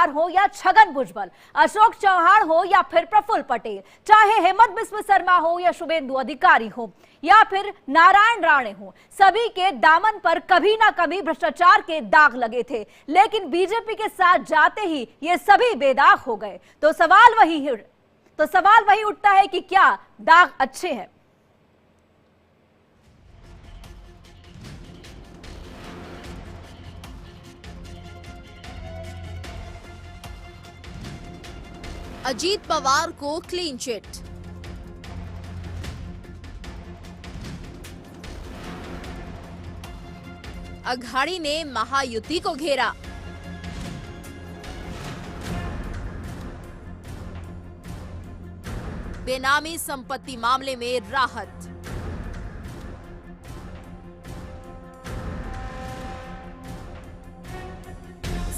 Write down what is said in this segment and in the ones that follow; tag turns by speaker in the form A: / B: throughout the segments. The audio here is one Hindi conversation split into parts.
A: सरकार हो या छगन भुजबल, अशोक चौहान हो या फिर प्रफुल्ल पटेल, चाहे हेमंत बिस्व शर्मा हो या शुभेंदु अधिकारी हो या फिर नारायण राणे हो, सभी के दामन पर कभी ना कभी भ्रष्टाचार के दाग लगे थे। लेकिन बीजेपी के साथ जाते ही ये सभी बेदाग हो गए। तो सवाल वही उठता है कि क्या दाग अच्छे हैं?
B: अजीत पवार को क्लीन चिट। अघाड़ी ने महायुति को घेरा। बेनामी संपत्ति मामले में राहत।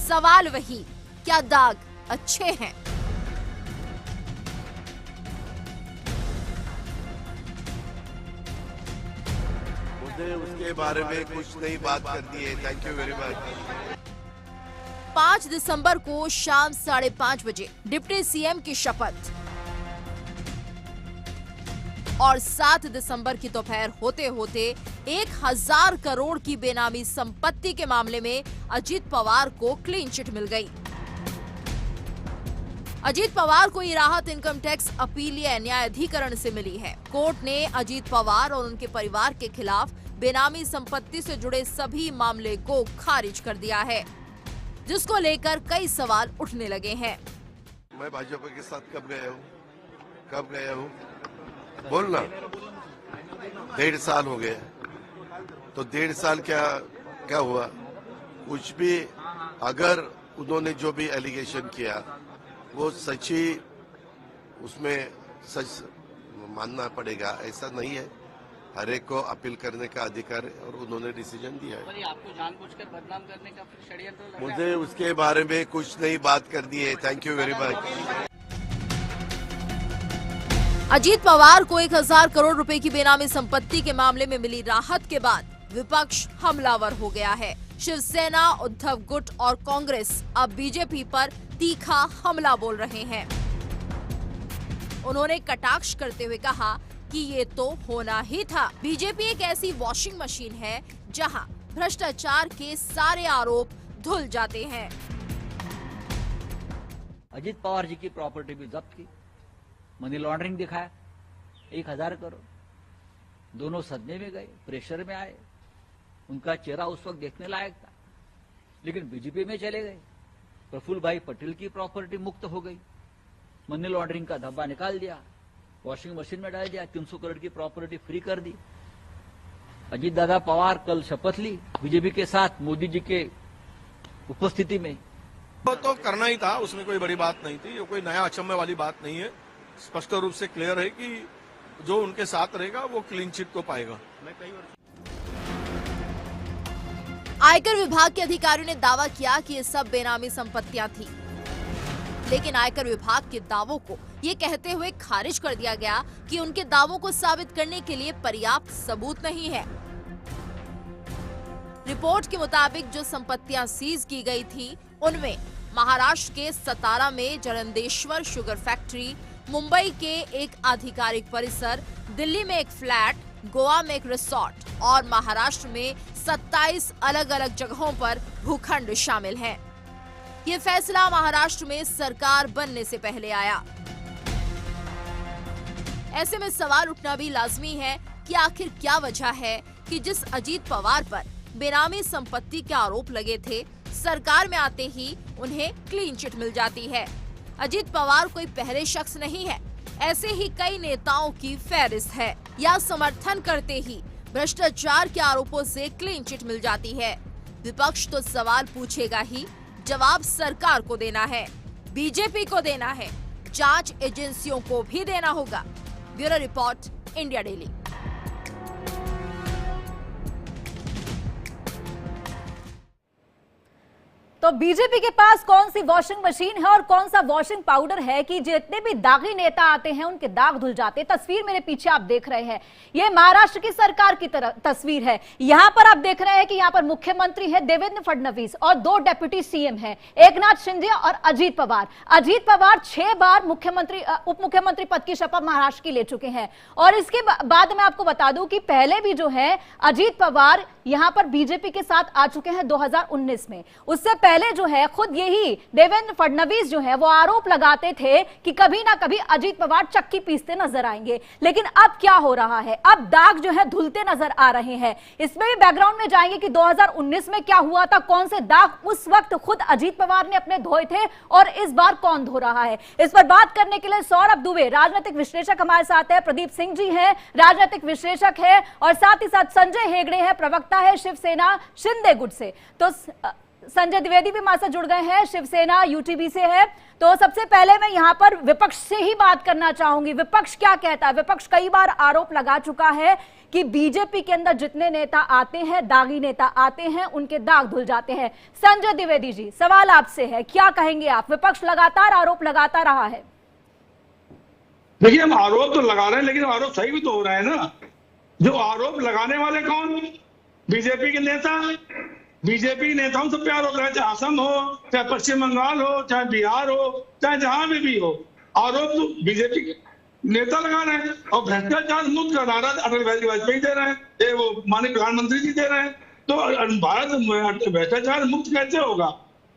B: सवाल वही, क्या दाग अच्छे हैं?
C: मुझे उसके बारे में कुछ नई बात कर दी है। Thank you very much.
B: 5 दिसंबर को शाम 5:30 बजे डिप्टी सीएम की शपथ और 7 दिसंबर की दोपहर होते होते 1000 करोड़ की बेनामी संपत्ति के मामले में अजीत पवार को क्लीन चिट मिल गई। अजीत पवार को ये राहत इनकम टैक्स अपीलीय न्यायाधिकरण से मिली है। कोर्ट ने अजीत पवार और उनके परिवार के खिलाफ बेनामी संपत्ति से जुड़े सभी मामले को खारिज कर दिया है, जिसको लेकर कई सवाल उठने लगे हैं।
C: मैं भाजपा के साथ कब गया हूँ बोलना। 1.5 साल हो गया, तो 1.5 साल क्या हुआ? कुछ भी अगर उन्होंने जो भी एलिगेशन किया वो सच्ची, उसमें सच मानना पड़ेगा, ऐसा नहीं है। हर एक को अपील करने का अधिकार है और उन्होंने डिसीजन दिया है।
D: आपको जानबूझकर बदनाम करने का षड्यंत्र लग रहा है?
C: मुझे उसके बारे में कुछ नई बात कर दी है। Thank you very much.
B: Ajit Pawar को 1000 करोड़ रुपए की बेनामी संपत्ति के मामले में मिली राहत के बाद विपक्ष हमलावर हो गया है। शिवसेना, उद्धव गुट और कांग्रेस अब बीजेपी पर तीखा हमला बोल रहे हैं। उन्होंने कटाक्ष करते हुए कहा कि ये तो होना ही था। बीजेपी एक ऐसी वॉशिंग मशीन है जहां भ्रष्टाचार के सारे आरोप धुल जाते हैं।
E: अजीत पवार जी की प्रॉपर्टी भी जब्त की, मनी लॉन्ड्रिंग दिखाया, 1000 करोड़। दोनों सदमे में गए, प्रेशर में आए, उनका चेहरा उस वक्त देखने लायक था, लेकिन बीजेपी में चले गए। प्रफुल्ल भाई पटेल की प्रॉपर्टी मुक्त हो गई, मनी लॉन्ड्रिंग का धब्बा निकाल दिया, वॉशिंग मशीन में डाल दिया, 300 करोड़ की प्रॉपर्टी फ्री कर दी। अजीत दादा पवार कल शपथ ली बीजेपी के साथ मोदी जी के उपस्थिति में।
F: तो करना ही था, उसमें कोई बड़ी बात नहीं थी, ये कोई नया अचंभे वाली बात नहीं है। स्पष्ट रूप से क्लियर है कि जो उनके साथ रहेगा वो क्लीन चिट को पाएगा।
B: आयकर विभाग के अधिकारियों ने दावा किया कि ये सब बेनामी संपत्तियां थी, लेकिन आयकर विभाग के दावों को ये कहते हुए खारिज कर दिया गया कि उनके दावों को साबित करने के लिए पर्याप्त सबूत नहीं है। रिपोर्ट के मुताबिक जो संपत्तियां सीज की गई थी, उनमें महाराष्ट्र के सतारा में जलंधेश्वर शुगर फैक्ट्री, मुंबई के एक आधिकारिक परिसर, दिल्ली में एक फ्लैट, गोवा में एक रिसोर्ट और महाराष्ट्र में 27 अलग अलग जगहों पर भूखंड शामिल हैं। ये फैसला महाराष्ट्र में सरकार बनने से पहले आया। ऐसे में सवाल उठना भी लाजमी है कि आखिर क्या वजह है कि जिस अजीत पवार पर बेनामी संपत्ति के आरोप लगे थे, सरकार में आते ही उन्हें क्लीन चिट मिल जाती है। अजीत पवार कोई पहले शख्स नहीं है, ऐसे ही कई नेताओं की फहरिस्त है, या समर्थन करते ही भ्रष्टाचार के आरोपों से क्लीन चिट मिल जाती है। विपक्ष तो सवाल पूछेगा ही, जवाब सरकार को देना है, बीजेपी को देना है, जांच एजेंसियों को भी देना होगा। Bureau report, India daily.
A: तो बीजेपी के पास कौन सी वॉशिंग मशीन है और कौन सा वॉशिंग पाउडर है कि जितने भी दागी नेता आते हैं उनके दाग धुल जाते हैं। तस्वीर मेरे पीछे आप देख रहे हैं, ये महाराष्ट्र की सरकार की तस्वीर है। यहां पर आप देख रहे हैं कि यहां पर मुख्यमंत्री है देवेंद्र फडणवीस और 2 डेप्यूटी सीएम हैं, एकनाथ शिंदे और अजीत पवार। अजीत पवार 6 बार उप मुख्यमंत्री पद की शपथ महाराष्ट्र की ले चुके हैं। और इसके बाद मैं आपको बता दूं कि पहले भी जो है अजीत पवार यहां पर बीजेपी के साथ आ चुके हैं 2019 में। उससे पहले जो है खुद यही देवेंद्र फडणवीस जो है वो आरोप लगाते थे कि कभी ना कभी अजीत पवार चक्की पीसते नजर आएंगे। लेकिन अब क्या हो रहा है, अब दाग जो है धुलते नजर आ रहे हैं। इसमें भी बैकग्राउंड में जाएंगे कि 2019 में क्या हुआ था, कौन से दाग उस वक्त खुद अजीत पवार ने अपने धोए थे और इस बार कौन धो रहा है। इस पर बात करने के लिए सौरभ दुबे राजनीतिक विश्लेषक हमारे साथ है, प्रदीप सिंह जी है राजनीतिक विश्लेषक है और साथ ही साथ संजय हेगड़े है प्रवक्ता है शिवसेना शिंदे गुट से। तो संजय द्विवेदी भी हमारे साथ जुड़ गए हैं, शिवसेना यूटीबी से है। तो सबसे पहले मैं यहां पर विपक्ष से ही बात करना चाहूंगी, विपक्ष क्या कहता है। विपक्ष कई बार आरोप लगा चुका है कि बीजेपी के अंदर जितने नेता आते हैं, दागी नेता आते हैं, उनके दाग धुल जाते हैं। संजय द्विवेदी जी, सवाल आपसे है, क्या कहेंगे आप। विपक्ष लगातार आरोप लगाता रहा है।
G: देखिए, हम आरोप तो लगा रहे हैं लेकिन आरोप सही भी तो हो रहा है ना। जो आरोप लगाने वाले कौन, बीजेपी के नेता। बीजेपी नेताओं सब पे आरोप लगा, चाहे असम हो, चाहे पश्चिम बंगाल हो, चाहे बिहार हो, चाहे जहां भी हो, आरोप तो बीजेपी के नेता लगा रहे हैं। और भ्रष्टाचार मुक्त का नारा अटल बिहारी वाजपेयी दे रहे हैं, वो माननीय प्रधानमंत्री जी दे रहे हैं। तो भारत भ्रष्टाचार मुक्त कैसे होगा?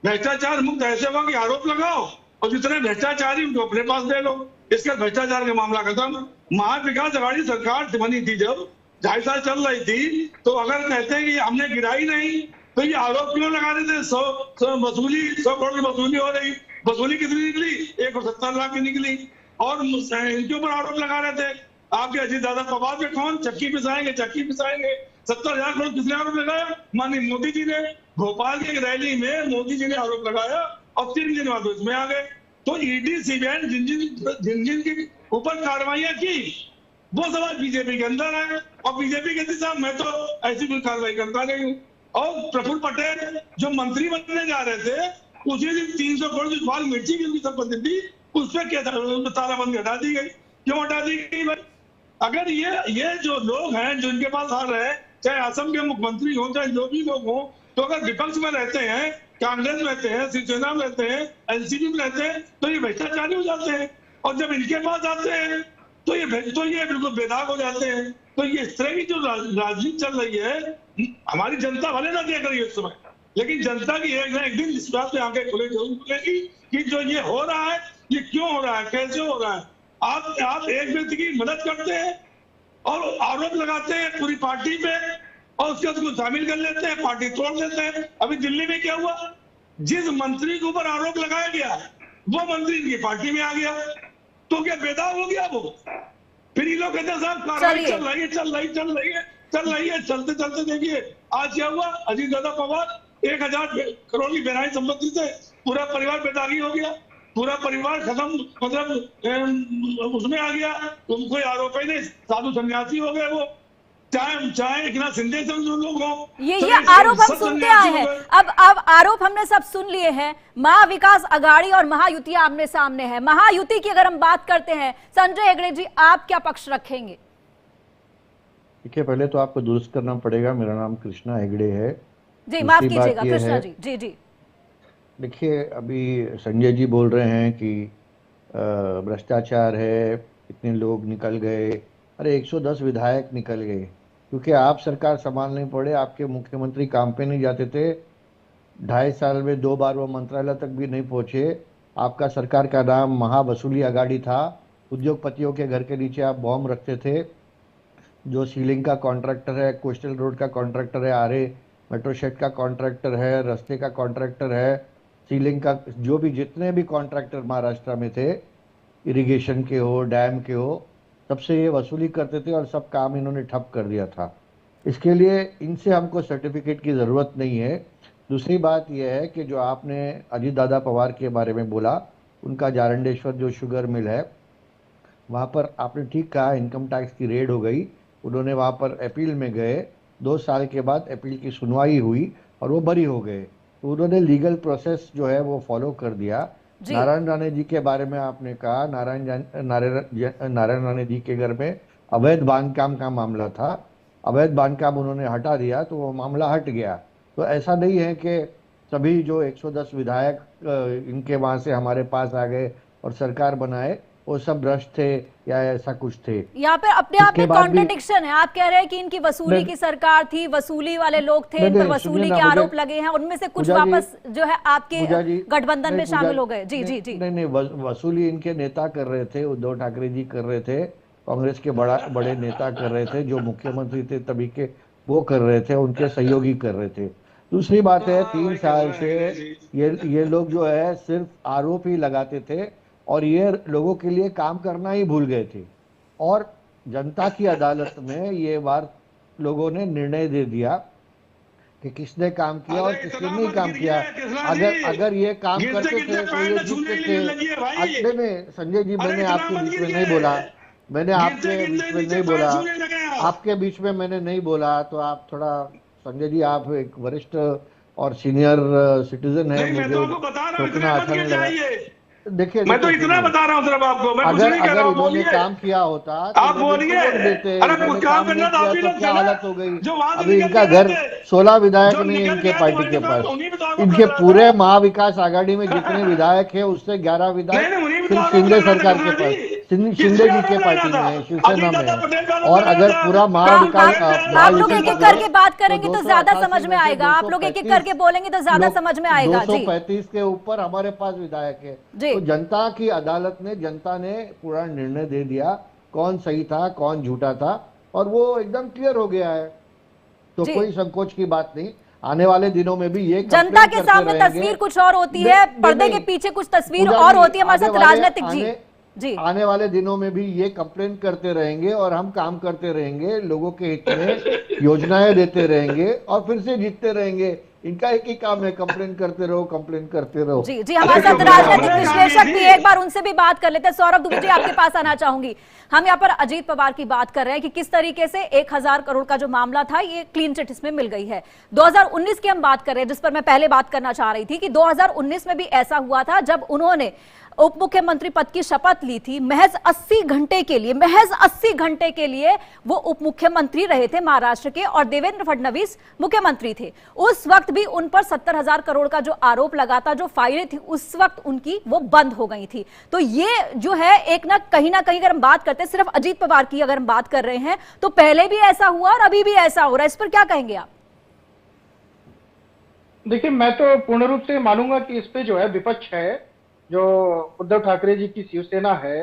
G: भ्रष्टाचार मुक्त ऐसे होगा कि आरोप लगाओ और जितने भ्रष्टाचारी उनको अपने पास ले लो। इसका भ्रष्टाचार का मामला खत्म। महाविकास अघाड़ी सरकार बनी थी जब 2.5 साल चल रही थी, तो अगर कहते हैं कि हमने गिराई नहीं तो ये आरोप क्यों लगा रहे थे? 100 करोड़ की वसूली हो रही, वसूली कितनी निकली? 170 लाख की निकली। और इनके ऊपर आरोप लगा रहे थे आपके अजीत दादा पवार पे कौन चक्की पिसाएंगे, चक्की पिसाएंगे। 70,000 करोड़ किसने आरोप लगाया? माननीय मोदी जी ने। भोपाल की एक रैली में मोदी जी ने आरोप लगाया और 3 दिन बाद उसमें आ गए। तो ईडी सीबीआई जिन जिन के ऊपर कार्रवाइयां की वो सब आज बीजेपी के अंदर है और बीजेपी कहती साहब मैं तो ऐसी कोई कार्रवाई करता नहीं हूँ। और प्रफुल्ल पटेल जो मंत्री बनने जा रहे थे उसी दिन 300 करोड़ की लाल मिर्ची की उनकी संपत्ति थी, उस पर क्या तालाबंदी हटा दी गई। क्यों हटा दी गई भाई? अगर ये जो लोग हैं जो इनके पास आ रहे हैं, चाहे असम के मुख्यमंत्री हो चाहे जो भी लोग हो, तो अगर विपक्ष में रहते हैं, कांग्रेस में रहते हैं, शिवसेना में रहते हैं, एनसीपी में रहते हैं, तो ये भ्रष्टाचारी हो जाते हैं। और जब इनके पास आते हैं तो ये बिल्कुल बेदाग हो जाते हैं। तो ये इस तरह की जो राजनीति चल रही है, हमारी जनता भले ना देख रही है इस समय, लेकिन जनता की एक ना एक दिन इस बात पे आंखें खुले जरूर खुलेगी कि जो ये हो रहा है ये क्यों हो रहा है, कैसे हो रहा है। आप एक व्यक्ति की मदद करते हैं और आरोप लगाते हैं पूरी पार्टी पे और उसके उसको शामिल कर लेते हैं, पार्टी तोड़ देते हैं। अभी दिल्ली में क्या हुआ? जिस मंत्री के ऊपर आरोप लगाया गया वो मंत्री इनकी पार्टी में आ गया, तो क्या बेदाग हो गया वो? फिर ये लोग कहते हैं साहब कार्रवाई चल रही है। चलते चलते देखिए आज क्या हुआ? अजीत दादा पवार 1000 करोड़ की बेनामी संपत्ति से पूरा परिवार बेदागी हो गया, पूरा परिवार खत्म, मतलब उसमें आ गया। तुम कोई आरोप ही नहीं, साधु सन्यासी हो गए वो। चाहे एकनाथ शिंदे से जो लोग हो,
A: ये आरोप हम सुनते आए हैं। अब आरोप हमने सब सुन लिए हैं। महाविकास अघाड़ी और महायुति आमने सामने है। महायुति की अगर हम बात करते हैं, संजय हेगड़े जी आप क्या पक्ष रखेंगे?
H: देखिए, पहले तो आपको दुरुस्त करना पड़ेगा, मेरा नाम कृष्णा हेगड़े है
A: जी। माफ कीजिएगा कृष्णा जी। जी जी।
H: देखिए, अभी संजय जी बोल रहे हैं कि भ्रष्टाचार है, इतने लोग निकल गए। अरे 110 विधायक निकल गए क्योंकि आप सरकार संभाल नहीं पड़े। आपके मुख्यमंत्री काम पे नहीं जाते थे, 2.5 साल में 2 बार वो मंत्रालय तक भी नहीं पहुंचे। आपका सरकार का नाम महावसूली अघाड़ी था। उद्योगपतियों के घर के नीचे आप बॉम्ब रखते थे। जो सीलिंग का कॉन्ट्रैक्टर है, कोस्टल रोड का कॉन्ट्रैक्टर है, आरे मेट्रो शेड का कॉन्ट्रैक्टर है, रास्ते का कॉन्ट्रैक्टर है, सीलिंग का जो भी जितने भी कॉन्ट्रैक्टर महाराष्ट्र में थे, इरिगेशन के हो, डैम के हो, सबसे ये वसूली करते थे और सब काम इन्होंने ठप कर दिया था। इसके लिए इनसे हमको सर्टिफिकेट की ज़रूरत नहीं है। दूसरी बात यह है कि जो आपने अजीत दादा पवार के बारे में बोला, उनका जारंडेश्वर जो शुगर मिल है वहाँ पर आपने ठीक कहा, इनकम टैक्स की रेड हो गई। उन्होंने वहाँ पर अपील में गए, 2 साल के बाद अपील की सुनवाई हुई और वो बरी हो गए। तो उन्होंने लीगल प्रोसेस जो है वो फॉलो कर दिया।
A: जी।
H: नारायण राणे जी के बारे में आपने कहा, नारायण राणे जी के घर में अवैध बांधकाम का मामला था, अवैध बांधकाम उन्होंने हटा दिया तो वो मामला हट गया। तो ऐसा नहीं है कि सभी जो 110 विधायक इनके वहां से हमारे पास आ गए और सरकार बनाए वो सब भ्रष्ट थे या ऐसा कुछ थे।
A: यहाँ पे अपने आप में कॉन्ट्रडिक्शन है। आप कह रहे हैं कि इनकी वसूली की सरकार थी, वसूली वाले लोग थे, इन पर वसूली के आरोप लगे हैं, उनमें से कुछ वापस जो है आपके गठबंधन में शामिल हो गए। जी जी जी।
H: नहीं, वसूली इनके नेता कर रहे थे, उद्धव ठाकरे जी कर रहे थे, कांग्रेस के बड़े नेता कर रहे थे, जो मुख्यमंत्री थे तभी के वो कर रहे थे, उनके सहयोगी कर रहे थे। दूसरी बात है 3 साल से ये लोग जो है सिर्फ आरोप ही लगाते थे और ये लोगों के लिए काम करना ही भूल गए थे। और जनता की अदालत में ये बार लोगों ने निर्णय दे दिया कि किसने काम किया और किसने नहीं काम किया। अगर ये काम करते थे तो ये जीतते थे। नहीं संजय जी, मैंने आपके बीच में नहीं बोला, मैंने आपके बीच में नहीं बोला, आपके बीच में मैंने नहीं बोला। तो आप थोड़ा, संजय जी आप एक वरिष्ठ और सीनियर सिटीजन है, मुझे सोचना अच्छा नहीं लगा। देखिए
G: मैं तो इतना बता रहा हूँ सिर्फ आपको, मैं कुछ नहीं कह रहा हूँ।
H: उन्होंने काम किया होता
G: आप बोलिए, अरे कुछ काम करना तो आप ही लोग
H: क्या हालत हो गई।
G: जो वहां
H: अभी इनका घर 16 विधायक नहीं है इनके पार्टी के पास। इनके पूरे महाविकास आघाड़ी में जितने विधायक है उससे 11 विधायक सिर्फ शिंदे सरकार के पास, शिंदे जी के पार्टी में है, शिवसेना में है। और अगर पूरा महाविकास,
A: आप लोग एक एक करके बात करेंगे तो ज्यादा समझ में आएगा, आप लोग एक एक करके बोलेंगे तो ज्यादा समझ में आएगा।
H: 235 के ऊपर हमारे पास विधायक है। तो जनता की अदालत ने, जनता ने पूरा निर्णय दे दिया कौन सही था कौन झूठा था और वो एकदम क्लियर हो गया है। तो कोई संकोच की बात नहीं। आने वाले दिनों में भी ये
A: जनता के सामने तस्वीर कुछ और होती है, पर्दे के पीछे कुछ तस्वीर और होती है। हमारे साथ राजनीतिक जी, आने
H: वाले दिनों में भी ये कंप्लेन करते रहेंगे और हम काम करते रहेंगे, लोगों के हित में योजनाएं देते रहेंगे और फिर से जीतते रहेंगे। इनका एक ही काम है, कंप्लेन करते रहो, कंप्लेन करते रहो।
A: जी जी, हमारे साथ राजनीतिक विश्लेषक भी, एक बार उनसे भी बात कर लेते हैं। सौरभ दुबे जी, आपके पास आना चाहूंगी। हम यहाँ पर अजीत पवार की बात कर रहे हैं कि किस तरीके से 1000 करोड़ का जो मामला था ये क्लीन चिट इसमें मिल गई है। 2019 की हम बात कर रहे हैं, जिस पर मैं पहले बात करना चाह रही थी कि 2019 में भी ऐसा हुआ था जब उन्होंने उप मुख्यमंत्री पद की शपथ ली थी। महज 80 घंटे के लिए वो उप मुख्यमंत्री रहे थे महाराष्ट्र के और देवेंद्र फडणवीस मुख्यमंत्री थे। उस वक्त भी उन पर 70,000 करोड़ का जो आरोप लगा था, जो फाइलें थी उस वक्त उनकी वो बंद हो गई थी। तो ये जो है एक ना कहीं अगर हम बात करते हैं सिर्फ अजीत पवार की अगर हम बात कर रहे हैं तो पहले भी ऐसा हुआ और अभी भी ऐसा हो रहा है। इस पर क्या कहेंगे आप?
I: देखिए, मैं तो पूर्ण रूप से मानूंगा कि इस पे जो है विपक्ष है, जो उद्धव ठाकरे जी की शिवसेना है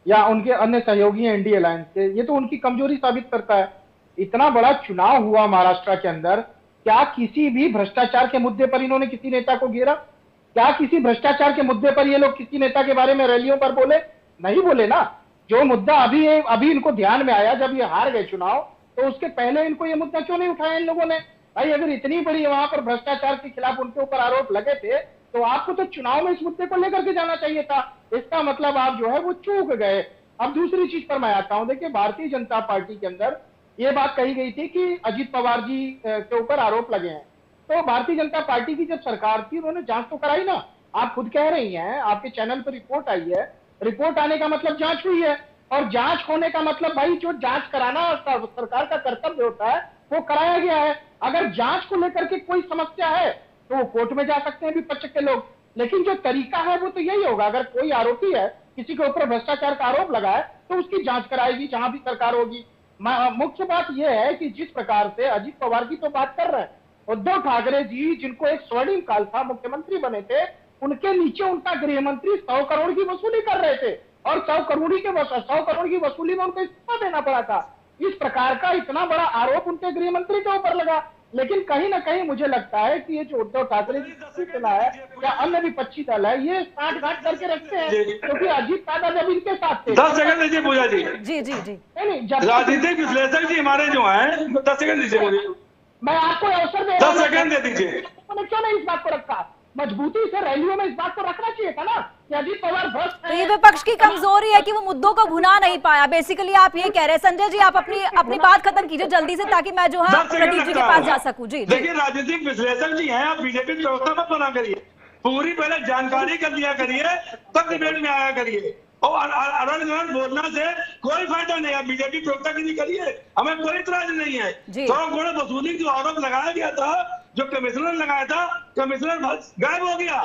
I: या उनके अन्य सहयोगी हैं एनडीए अलायंस के, ये तो उनकी कमजोरी साबित करता है। इतना बड़ा चुनाव हुआ महाराष्ट्र के अंदर, क्या किसी भी भ्रष्टाचार के मुद्दे पर इन्होंने किसी नेता को घेरा? क्या किसी भ्रष्टाचार के मुद्दे पर ये लोग किसी नेता के बारे में रैलियों पर बोले? नहीं बोले ना। जो मुद्दा अभी इनको ध्यान में आया जब ये हार गए चुनाव, तो उसके पहले इनको ये मुद्दा क्यों नहीं उठाया इन लोगों ने? भाई अगर इतनी बड़ी वहां पर भ्रष्टाचार के खिलाफ उनके ऊपर आरोप लगे थे तो आपको तो चुनाव में इस मुद्दे को लेकर के जाना चाहिए था। इसका मतलब आप जो है वो चूक गए। अब दूसरी चीज पर मैं आता हूं। देखिए, भारतीय जनता पार्टी के अंदर ये बात कही गई थी कि अजीत पवार जी के ऊपर आरोप लगे हैं, तो भारतीय जनता पार्टी की जब सरकार थी उन्होंने जांच तो कराई ना। आप खुद कह रही हैं, आपके चैनल पर रिपोर्ट आई है, रिपोर्ट आने का मतलब जांच हुई है और जांच होने का मतलब भाई जो जांच कराना सरकार का कर्तव्य होता है वो कराया गया है। अगर जांच को लेकर के कोई समस्या है तो वो कोर्ट में जा सकते हैं विपक्ष के लोग, लेकिन जो तरीका है वो तो यही होगा। अगर कोई आरोपी है, किसी के ऊपर भ्रष्टाचार का आरोप लगा है तो उसकी जांच कराएगी जहां भी सरकार होगी। मुख्य बात यह है कि जिस प्रकार से अजीत पवार की तो बात कर रहे हैं, उद्धव ठाकरे जी जिनको एक स्वर्णिम काल था, मुख्यमंत्री बने थे, उनके नीचे उनका गृह मंत्री 100 करोड़ की वसूली कर रहे थे और 100 करोड़ की वसूली में उनको इस्तीफा देना पड़ा था। इस प्रकार का इतना बड़ा आरोप उनके गृह मंत्री के ऊपर लगा। लेकिन कहीं ना कहीं मुझे लगता है कि ये जो उद्धव ठाकरे जी शिवसेना है या अन्य विपक्षी दल है, ये साठ-गांठ करके रखते हैं, क्योंकि अजीत दादा जब इनके साथ थे।
G: 10 सेकंड दीजिए पूजा जी।
A: जी जी जी।
G: नहीं, राजनीतिक विश्लेषक जी हमारे जो हैं, 10 सेकंड दीजिए मुझे।
I: मैं आपको अवसर दे
G: 10 सेकंड दे दीजिए।
I: उन्होंने क्यों नहीं इस बात को रखा? मजबूती से रैलियों में इस बात को रखना चाहिए था ना कि अजीत पवार भ्रष्ट
A: तो ये विपक्ष की कमजोरी है कि वो मुद्दों को भुना नहीं पाया। बेसिकली आप ये कह रहे हैं। संजय जी, आप अपनी बात खत्म कीजिए जल्दी से, ताकि मैं जो है प्रदीप जी के पास जा सकूं। जी
G: देखिए, राजनीतिक विश्लेषक जी हैं, आप बीजेपी प्रवक्ता मत बना करिए, पूरी पहले जानकारी कर लिया करिए, तब डिबेट में आया करिए। और अरण बोलना से कोई फायदा नहीं है, बीजेपी प्रवक्ता की नहीं करिए, हमें कोई इतराज नहीं है। तो गुण वसूली जो आरोप लगाया गया था, जो कमिश्नर लगाया था, कमिश्नर गायब हो गया,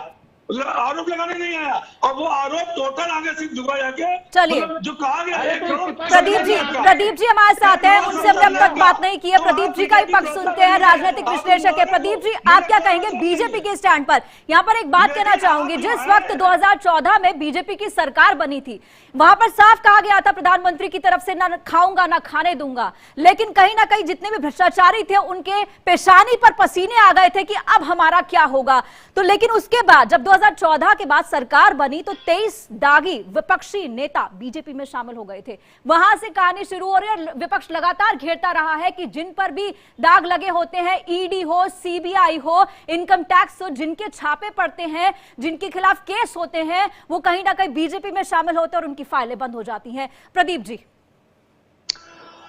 G: आरोप लगाने नहीं आया, और वो आरोप टोटल आगे सिर्फ जुड़ा जाके
A: चलिए
G: जो कहा गया है।
A: प्रदीप जी हमारे साथ हैं, उनसे हमने अब तक बात नहीं की है। प्रदीप जी का ही पक्ष सुनते हैं, राजनीतिक विश्लेषक है। प्रदीप जी, आप क्या कहेंगे बीजेपी के स्टैंड पर? यहाँ पर एक बात कहना चाहूंगी, जिस वक्त 2014 में बीजेपी की सरकार बनी थी, वहां पर साफ कहा गया था प्रधानमंत्री की तरफ से, ना खाऊंगा ना खाने दूंगा, लेकिन कहीं ना कहीं जितने भी भ्रष्टाचारी थे उनके पेशानी पर पसीने आ गए थे कि अब हमारा क्या होगा। तो लेकिन उसके बाद जब 2014 के बाद सरकार बनी तो 23 दागी विपक्षी नेता बीजेपी में शामिल हो गए थे। वहां से कहानी शुरू हो रही है। विपक्ष लगातार घेरता रहा है कि जिन पर भी दाग लगे होते हैं, ईडी हो, सीबीआई हो, इनकम टैक्स हो, जिनके छापे पड़ते हैं, जिनके खिलाफ केस होते हैं, वो कहीं ना कहीं बीजेपी में शामिल होते हैं और उनकी फाइलें बंद हो जाती हैं। प्रदीप जी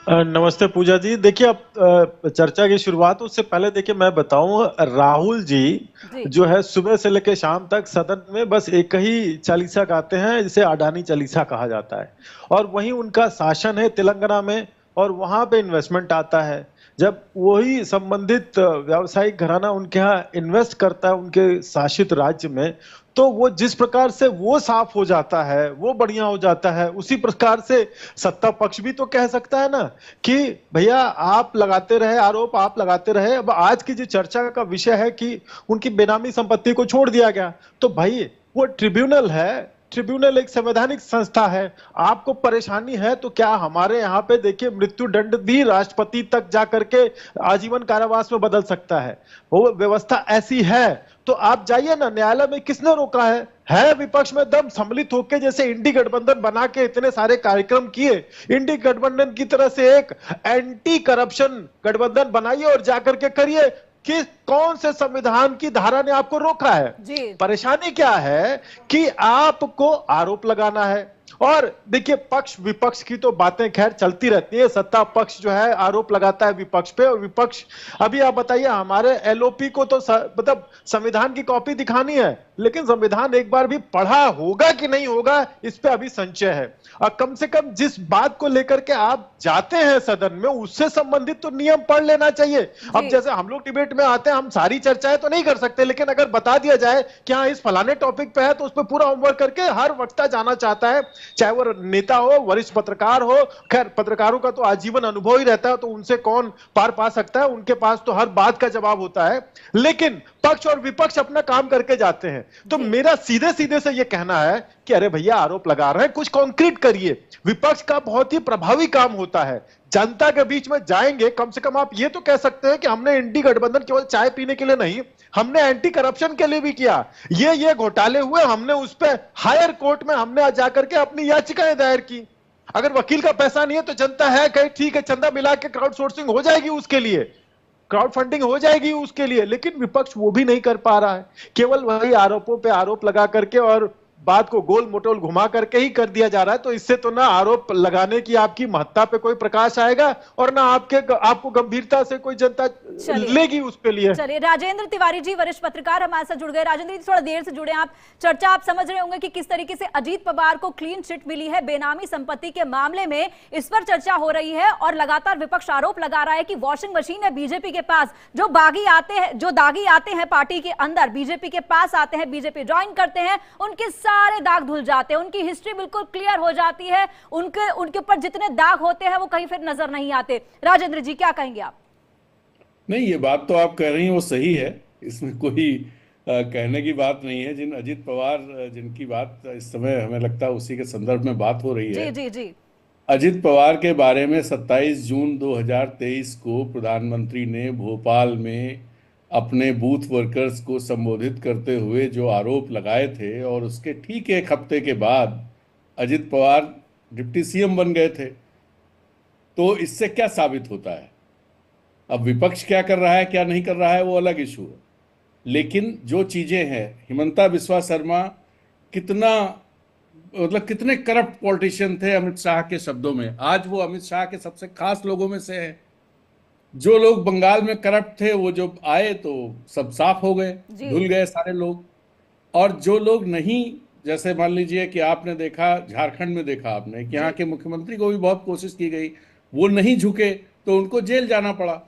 J: नमस्ते पूजा जी। देखिए, अब चर्चा की शुरुआत उससे पहले देखिए मैं बताऊं, राहुल जी जो है सुबह से लेकर शाम तक सदन में बस एक ही चालीसा गाते हैं, जिसे अडानी चालीसा कहा जाता है, और वहीं उनका शासन है तेलंगाना में, और वहां पे इन्वेस्टमेंट आता है। जब वही संबंधित व्यावसायिक घराना उनके यहाँ इन्वेस्ट करता है उनके शासित राज्य में, तो वो जिस प्रकार से वो साफ हो जाता है, वो बढ़िया हो जाता है, उसी प्रकार से सत्ता पक्ष भी तो कह सकता है ना कि भैया आप लगाते रहे आरोप, आप लगाते रहे। अब आज की जो चर्चा का विषय है कि उनकी बेनामी संपत्ति को छोड़ दिया गया, तो भाई वो ट्रिब्यूनल है, ट्रिब्यूनल एक संवैधानिक संस्था है। आपको परेशानी है तो क्या हमारे यहाँ पे देखिए मृत्यु दंड भी राष्ट्रपति तक जाकर के आजीवन कारावास में बदल सकता है, वो व्यवस्था ऐसी है। तो आप जाइए ना, न्यायालय में किसने रोका है विपक्ष में दम सम्मिलित होकर, जैसे इंडी गठबंधन बना के इतने सारे कार्यक्रम किए, इंडी गठबंधन की तरह से एक एंटी करप्शन गठबंधन बनाइए और जाकर के करिए। कि कौन से संविधान की धारा ने आपको रोका है? परेशानी क्या है कि आपको आरोप लगाना है। और देखिए, पक्ष विपक्ष की तो बातें खैर चलती रहती है, सत्ता पक्ष जो है आरोप लगाता है विपक्ष पे, और विपक्ष अभी आप बताइए, हमारे एलओपी को तो मतलब संविधान की कॉपी दिखानी है, लेकिन संविधान एक बार भी पढ़ा होगा कि नहीं होगा, इस पे अभी संशय है। और कम से कम जिस बात को लेकर के आप जाते हैं सदन में, उससे संबंधित तो नियम पढ़ लेना चाहिए। अब जैसे हम लोग डिबेट में आते हैं, हम सारी चर्चाएं तो नहीं कर सकते, लेकिन अगर बता दिया जाए कि हाँ इस फलाने टॉपिक पे है, तो उस पर पूरा होमवर्क करके हर वक्ता जाना चाहता है, चाहे वो नेता हो, वरिष्ठ पत्रकार हो। खैर पत्रकारों का तो आजीवन अनुभव ही रहता है, तो उनसे कौन पार पा सकता है, उनके पास तो हर बात का जवाब होता है। लेकिन पक्ष और विपक्ष अपना काम करके जाते हैं। तो मेरा सीधे सीधे से यह कहना है कि अरे भैया आरोप लगा रहे हैं, कुछ कॉन्क्रीट करिए। विपक्ष का बहुत ही प्रभावी काम होता है, जनता के बीच में जाएंगे। कम से कम आप ये तो कह सकते हैं कि हमने इंडी गठबंधन केवल चाय पीने के लिए नहीं, हमने एंटी करप्शन के लिए भी किया। ये घोटाले हुए, हमने उस पर हायर कोर्ट में हमने जाकर के अपनी याचिकाएं दायर की। अगर वकील का पैसा नहीं है तो जनता है कहीं, ठीक है, चंदा मिला के क्राउड सोर्सिंग हो जाएगी, उसके लिए क्राउड फंडिंग हो जाएगी उसके लिए। लेकिन विपक्ष वो भी नहीं कर पा रहा है, केवल वही आरोपों पे आरोप लगा करके और बात को गोल मोटोल घुमा करके ही कर दिया जा रहा है। तो इससे तो ना आरोप लगाने की आपकी महत्ता पे कोई प्रकाश आएगा, और ना आपको गंभीरता से कोई जनता लेगी उसके लिए।
A: चलिए, राजेंद्र तिवारी जी वरिष्ठ पत्रकार हमारे साथ जुड़ गए। राजेंद्र जी, थोड़ा देर से जुड़े आप। चर्चा आप समझ रहे होंगे कि किस तरीके से अजीत पवार को क्लीन चिट मिली है बेनामी संपत्ति के मामले में, इस पर चर्चा हो रही है। और लगातार विपक्ष आरोप लगा रहा है कि वॉशिंग मशीन है बीजेपी के पास, जो दागी आते हैं पार्टी के अंदर, बीजेपी के पास आते हैं, बीजेपी ज्वाइन करते हैं, उनके सारे दाग धुल जाते हैं, उनकी हिस्ट्री बिल्कुल क्लियर हो जाती है, उनके ऊपर जितने दाग होते हैं वो कहीं फिर नजर नहीं आते। राजेंद्र जी, क्या कहेंगे आप?
K: नहीं, ये बात तो आप कह रही हैं वो सही है, इसमें कोई कहने की बात नहीं है। अजीत पवार जिनकी बात इस समय हमें लगता है उसी के संदर्भ में बात हो रही है।
A: जी।
K: अजीत पवार के बारे में 27 जून 2023 को प्रधानमंत्री ने भोपाल में अपने बूथ वर्कर्स को संबोधित करते हुए जो आरोप लगाए थे, और उसके ठीक एक हफ्ते के बाद अजीत पवार डिप्टी सीएम बन गए थे। तो इससे क्या साबित होता है? अब विपक्ष क्या कर रहा है क्या नहीं कर रहा है वो अलग इशू है, लेकिन जो चीजें हैं, हिमंता बिस्वा शर्मा कितना मतलब कितने करप्ट पॉलिटिशियन थे अमित शाह के शब्दों में, आज वो अमित शाह के सबसे खास लोगों में से है। जो लोग बंगाल में करप्ट थे वो जब आए तो सब साफ हो गए, धुल गए सारे लोग। और जो लोग नहीं, जैसे मान लीजिए कि आपने देखा झारखंड में, देखा आपने कि यहाँ के मुख्यमंत्री को भी बहुत कोशिश की गई, वो नहीं झुके तो उनको जेल जाना पड़ा।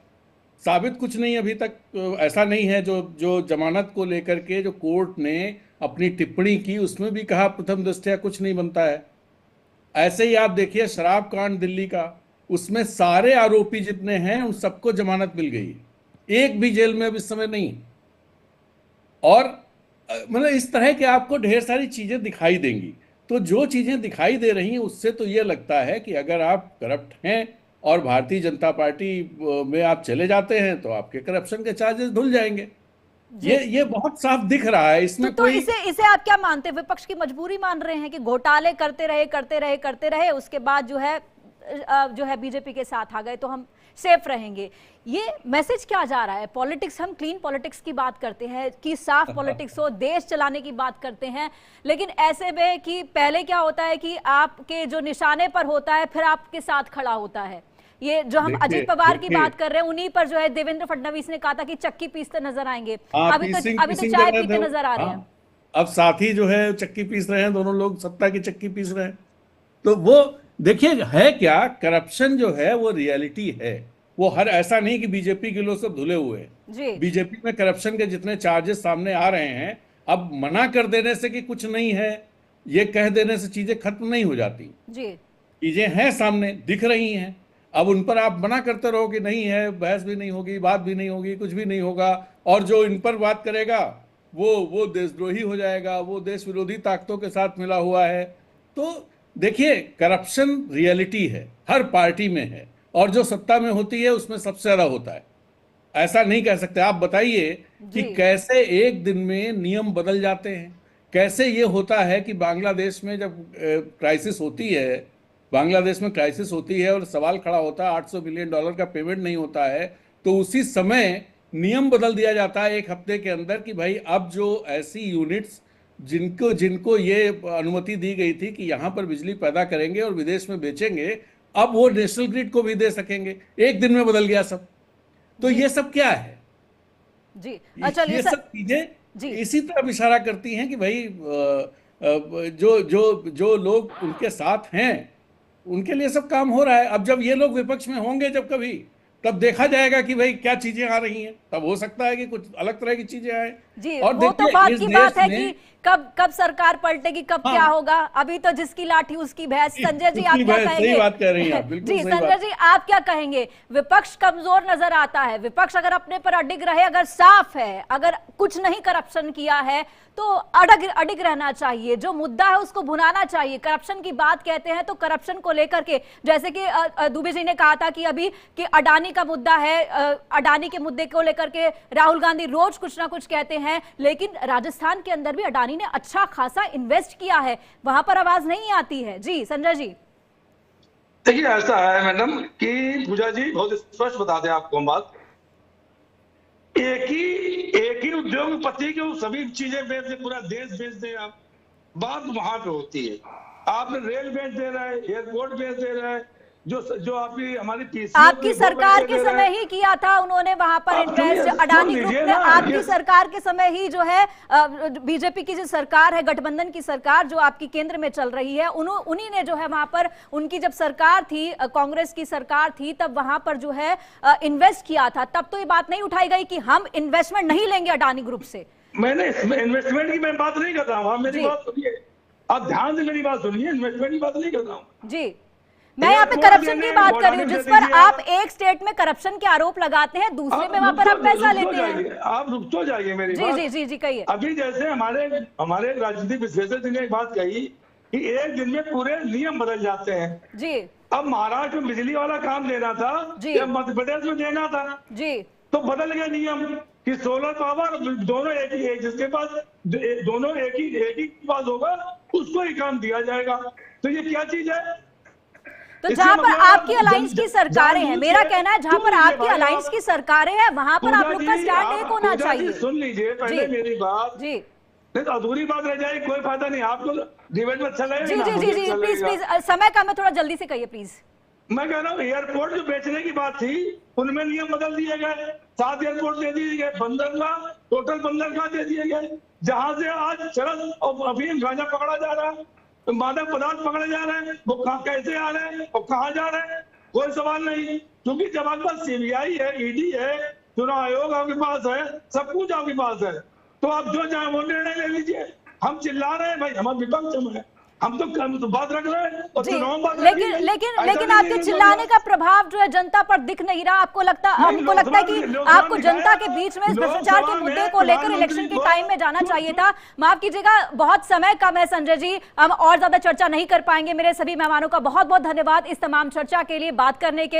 K: साबित कुछ नहीं अभी तक, ऐसा नहीं है। जो जमानत को लेकर के जो कोर्ट ने अपनी टिप्पणी की उसमें भी कहा प्रथम दृष्टया कुछ नहीं बनता है। ऐसे ही आप देखिए शराब कांड दिल्ली का, उसमें सारे आरोपी जितने हैं उन सबको जमानत मिल गई है, एक भी जेल में अब इस समय नहीं। और मतलब इस तरह के आपको ढेर सारी चीजें दिखाई देंगी। तो जो चीजें दिखाई दे रही हैं उससे तो ये लगता है कि अगर आप करप्ट हैं और भारतीय जनता पार्टी में आप चले जाते हैं तो आपके करप्शन के चार्जेस धुल जाएंगे। ये बहुत साफ दिख रहा है इसमें।
A: तो इसे आप क्या मानते हैं? विपक्ष की मजबूरी मान रहे हैं कि घोटाले करते रहे, उसके बाद जो है बीजेपी के साथ आ गए तो हम सेफ रहेंगे। ये मैसेज क्या जा रहा है? पॉलिटिक्स, हम क्लीन पॉलिटिक्स की बात करते हैं कि साफ पॉलिटिक्स हो, देश चलाने की बात करते हैं, लेकिन ऐसे में कि पहले क्या होता है कि आपके जो निशाने पर होता है फिर आपके साथ खड़ा होता है। ये जो हम अजीत पवार की बात कर रहे हैं, उन्हीं पर जो है देवेंद्र फडणवीस ने कहा था कि चक्की पीसते नजर आएंगे। अभी तो चाय पीते नजर आ रहे हैं।
K: अब साथी जो है चक्की पीस रहे हैं, दोनों लोग सत्ता की चक्की पीस रहे हैं। तो वो देखिए है क्या, करप्शन जो है वो रियलिटी है। वो हर ऐसा नहीं कि बीजेपी के लोग सब धुले हुए हैं। बीजेपी में करप्शन के जितने चार्जेस सामने आ रहे हैं, अब मना कर देने से कि कुछ नहीं है, ये कह देने से चीजें खत्म नहीं हो जाती। चीजें हैं सामने, दिख रही हैं। अब उन पर आप मना करते रहो कि नहीं है, बहस भी नहीं होगी, बात भी नहीं होगी, कुछ भी नहीं होगा, और जो इन पर बात करेगा वो देशद्रोही हो जाएगा, वो देश विरोधी ताकतों के साथ मिला हुआ है। तो देखिए करप्शन रियलिटी है, हर पार्टी में है, और जो सत्ता में होती है उसमें सबसे ज्यादा होता है। ऐसा नहीं कह सकते। आप बताइए कि कैसे एक दिन में नियम बदल जाते हैं। कैसे ये होता है कि बांग्लादेश में जब क्राइसिस होती है, बांग्लादेश में क्राइसिस होती है और सवाल खड़ा होता है $800 मिलियन का पेमेंट नहीं होता है, तो उसी समय नियम बदल दिया जाता है एक हफ्ते के अंदर कि भाई अब जो ऐसी यूनिट्स जिनको ये अनुमति दी गई थी कि यहाँ पर बिजली पैदा करेंगे और विदेश में बेचेंगे, अब वो नेशनल ग्रिड को भी दे सकेंगे। एक दिन में बदल गया सब। तो ये सब क्या है
A: जी?
K: अच्छा, ये सब चीजें इसी तरफ इशारा करती हैं कि भाई जो लोग उनके साथ हैं उनके लिए सब काम हो रहा है। अब जब ये लोग विपक्ष में होंगे जब कभी, तब देखा जाएगा कि भाई क्या चीजें आ रही हैं। तब हो सकता है कि कुछ अलग तरह की चीजें आए।
A: जी, और वो तो बात की बात है कि कब सरकार पलटेगी, कब क्या होगा। अभी तो जिसकी लाठी उसकी भैंस। संजय जी आप क्या कहेंगे?
K: सही बात कह रही हैं आप, बिल्कुल
A: जी संजय जी आप क्या कहेंगे? विपक्ष कमजोर नजर आता है। विपक्ष अगर अपने पर अडिग रहे, अगर साफ है, अगर कुछ नहीं करप्शन किया है तो अडिग रहना चाहिए। जो मुद्दा है उसको भुनाना चाहिए। करप्शन की बात कहते हैं तो करप्शन को लेकर के, जैसे कि दुबे जी ने कहा था कि अभी कि अडानी का मुद्दा है, अडानी के मुद्दे को लेकर के राहुल गांधी रोज कुछ ना कुछ कहते हैं, लेकिन राजस्थान के अंदर भी अडानी ने अच्छा खासा इन्वेस्ट किया है, वहां पर आवाज नहीं आती है। जी संजय जी।
G: देखिए ऐसा है मैडम कि पूजा जी बहुत स्पष्ट बता दें आपको हम बात, एक ही उद्योगपति के सभी चीजें बेच दे, पूरा देश बेच दे, आप बात वहां पे होती है। आपने रेल बेच दे रहा है, एयरपोर्ट बेच दे रहा है, जो हमारी पीसी
A: आपकी सरकार के समय ही किया था उन्होंने वहां पर इन्वेस्ट। अडानी ग्रुप ने आपकी सरकार के समय ही जो है बीजेपी की जो सरकार है, गठबंधन की सरकार जो आपकी केंद्र में चल रही है, उन्हीं ने जो है वहां पर, उनकी जब सरकार थी, कांग्रेस की सरकार थी, तब वहां पर जो है इन्वेस्ट किया था। तब तो ये बात नहीं उठाई गई कि हम इन्वेस्टमेंट नहीं लेंगे अडानी ग्रुप से।
G: मैंने इन्वेस्टमेंट की मैं बात नहीं कर रहा हूँ, आप मेरी बात सुनिए, आप ध्यान से मेरी बात सुनिए। इन्वेस्टमेंट की बात नहीं कर रहा हूँ
A: जी, मैं यहाँ पे करप्शन की बात कर रही हूँ, जिस पर आप एक स्टेट में करप्शन के आरोप लगाते हैं, दूसरे में वहां पर आप पैसा लेते हैं।
G: आप रुक तो जाइए मेरी
A: बात। जी कहिए।
G: अभी जैसे हमारे राजनीतिक विश्लेषक ने एक बात कही कि एक दिन में पूरे नियम बदल जाते हैं। जी। अब महाराष्ट्र में बिजली वाला काम देना था या मध्य प्रदेश में देना था जी, तो बदल गए नियम कि सोलर पावर दोनों एक जिसके पास दोनों एक ही पास होगा उसको ही काम दिया जाएगा। तो ये क्या चीज है?
A: तो
G: इसका
A: जहां पर
G: मतलब
A: आपकी अलायंस की सरकारें हैं, मेरा कहना है जहां पर
G: सुन लीजिए
A: आपकी
G: भाई,
A: अलायंस की सरकारें हैं वहां पर आप लोग का स्टैंड एक होना
G: पूजा जी,
A: चाहिए।
G: सुन लीजिए पहले
A: जी।
G: मेरी बात,
A: जी
G: नहीं तो अधूरी बात रह जाएगी, कोई फायदा नहीं। आपको डिबेट में अच्छा लगेगा
A: जी
G: ना,
A: जी
G: मुझे
A: जी जी
G: अच्छा
A: प्लीज
G: लगेगा।
A: प्लीज, समय कम है, थोड़ा जल्दी से कहिए प्लीज।
G: मैं कह रहा हूँ एयरपोर्ट जो बेचने की बात थी उनमें नियम बदल दिए गए, 7 एयरपोर्ट दे दिए गए, बंदरगाह टोटल बंदरगाह दे दिए गए, जहां से आज चरस और अफीम गांजा पकड़ा जा रहा है, तो मादक पदार्थ पकड़े जा रहे हैं, वो कैसे आ रहे हैं और कहाँ जा रहे हैं, कोई सवाल नहीं। क्योंकि जब आपके पास सीबीआई है, ईडी है, चुनाव आयोग आपके पास है, सब कुछ आपके पास है, तो आप जो चाहे वो निर्णय ले लीजिए। हम चिल्ला रहे हैं भाई, हमारे विपक्ष में है, हम तो बात रख रहे हैं और चुनाव में बात
A: लेकिन
G: रखी है।
A: लेकिन
G: ऐसा
A: लेकिन
G: नहीं
A: आपके
G: है,
A: चिल्लाने का प्रभाव जो है जनता पर दिख नहीं रहा। आपको लगता
G: नहीं,
A: हमको लगता है कि
G: लोकसभा
A: आपको
G: में
A: जनता
G: दिखाया,
A: के बीच में इस
G: लोकसभा
A: भ्रष्टाचार के
G: में
A: मुद्दे को लेकर
G: प्रधानमंत्री
A: इलेक्शन के
G: को-
A: टाइम में जाना चाहिए था। माफ कीजिएगा, बहुत समय कम है संजय जी, हम और ज्यादा चर्चा नहीं कर पाएंगे। मेरे सभी मेहमानों का बहुत बहुत धन्यवाद इस तमाम चर्चा के लिए, बात करने के